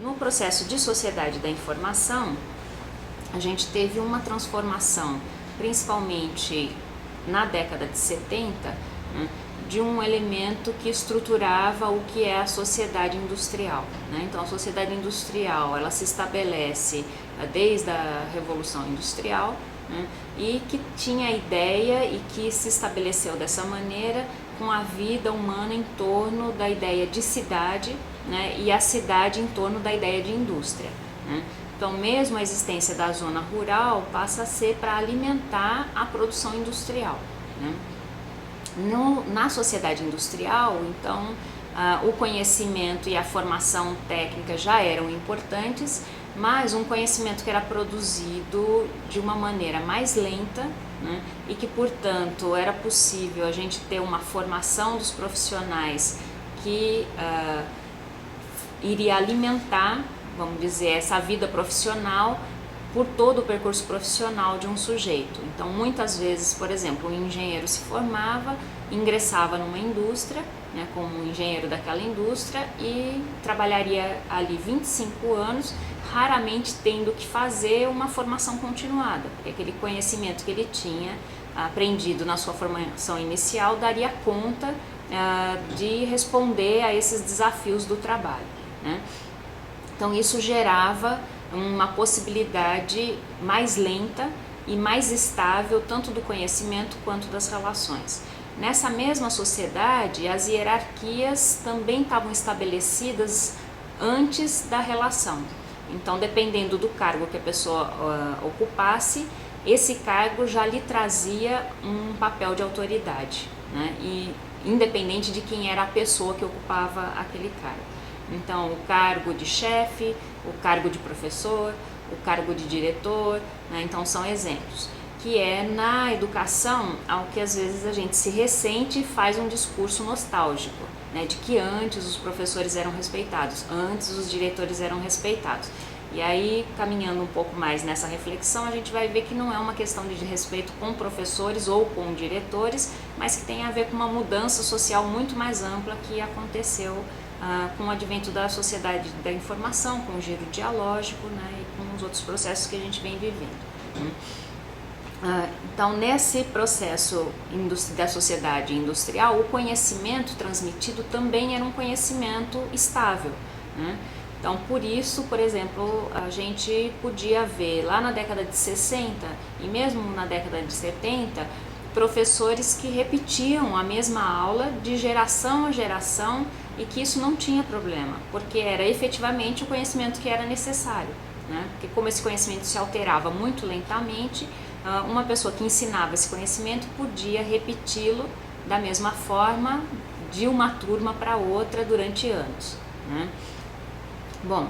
No processo de sociedade da informação, a gente teve uma transformação, principalmente na década de 70, né, de um elemento que estruturava o que é a sociedade industrial, né? Então, a sociedade industrial, ela se estabelece desde a Revolução Industrial, né, e que tinha a ideia e que se estabeleceu dessa maneira com a vida humana em torno da ideia de cidade, né, e a cidade em torno da ideia de indústria, né? Então, mesmo a existência da zona rural passa a ser para alimentar a produção industrial, né? Na sociedade industrial, então, o conhecimento e a formação técnica já eram importantes, mas um conhecimento que era produzido de uma maneira mais lenta, né, e que, portanto, era possível a gente ter uma formação dos profissionais que iria alimentar, vamos dizer, essa vida profissional por todo o percurso profissional de um sujeito. Então, muitas vezes, por exemplo, um engenheiro se formava, ingressava numa indústria, né, como engenheiro daquela indústria, e trabalharia ali 25 anos, raramente tendo que fazer uma formação continuada, porque aquele conhecimento que ele tinha aprendido na sua formação inicial daria conta de responder a esses desafios do trabalho, né? Então, isso gerava uma possibilidade mais lenta e mais estável, tanto do conhecimento quanto das relações. Nessa mesma sociedade, as hierarquias também estavam estabelecidas antes da relação. Então, dependendo do cargo que a pessoa ocupasse, esse cargo já lhe trazia um papel de autoridade, né? E independente de quem era a pessoa que ocupava aquele cargo. Então, o cargo de chefe, o cargo de professor, o cargo de diretor, né? Então, são exemplos. Que é na educação ao que às vezes a gente se ressente e faz um discurso nostálgico, né? De que antes os professores eram respeitados, antes os diretores eram respeitados. E aí, caminhando um pouco mais nessa reflexão, a gente vai ver que não é uma questão de respeito com professores ou com diretores, mas que tem a ver com uma mudança social muito mais ampla que aconteceu com o advento da sociedade da informação, com o giro dialógico, né, e com os outros processos que a gente vem vivendo. Então, nesse processo da sociedade industrial, o conhecimento transmitido também era um conhecimento estável, né? Então, por isso, por exemplo, a gente podia ver lá na década de 60 e mesmo na década de 70, professores que repetiam a mesma aula de geração a geração e que isso não tinha problema, porque era efetivamente o conhecimento que era necessário, né? Porque como esse conhecimento se alterava muito lentamente, uma pessoa que ensinava esse conhecimento podia repeti-lo da mesma forma de uma turma para outra durante anos, né? Bom,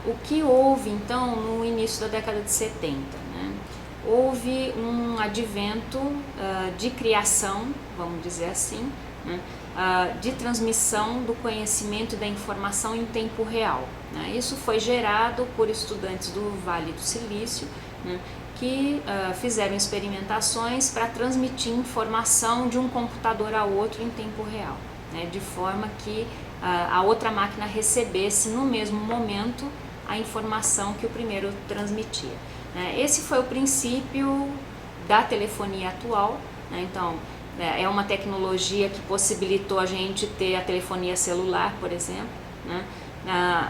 o que houve então no início da década de 70, né? Houve um advento de criação, vamos dizer assim, né? De transmissão do conhecimento e da informação em tempo real, né? Isso foi gerado por estudantes do Vale do Silício, né, que fizeram experimentações para transmitir informação de um computador a outro em tempo real, né, de forma que a outra máquina recebesse no mesmo momento a informação que o primeiro transmitia. Esse foi o princípio da telefonia atual, né? Então, é uma tecnologia que possibilitou a gente ter a telefonia celular, por exemplo, né?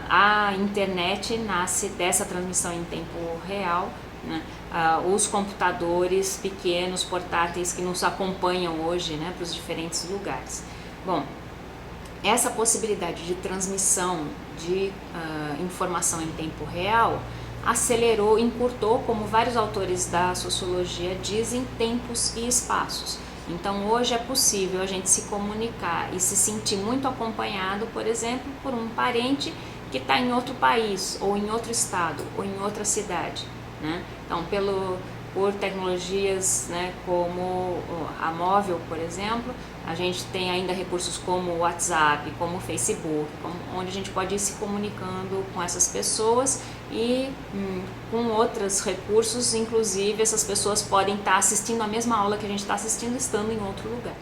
A internet nasce dessa transmissão em tempo real, né? Os computadores pequenos, portáteis, que nos acompanham hoje, né, para os diferentes lugares. Bom, essa possibilidade de transmissão de informação em tempo real acelerou, encurtou, como vários autores da sociologia dizem, tempos e espaços. Então, hoje é possível a gente se comunicar e se sentir muito acompanhado, por exemplo, por um parente que está em outro país, ou em outro estado, ou em outra cidade, né? Então, por tecnologias, né, como a móvel, por exemplo, a gente tem ainda recursos como o WhatsApp, como o Facebook, onde a gente pode ir se comunicando com essas pessoas e com outros recursos, inclusive essas pessoas podem estar assistindo a mesma aula que a gente está assistindo estando em outro lugar.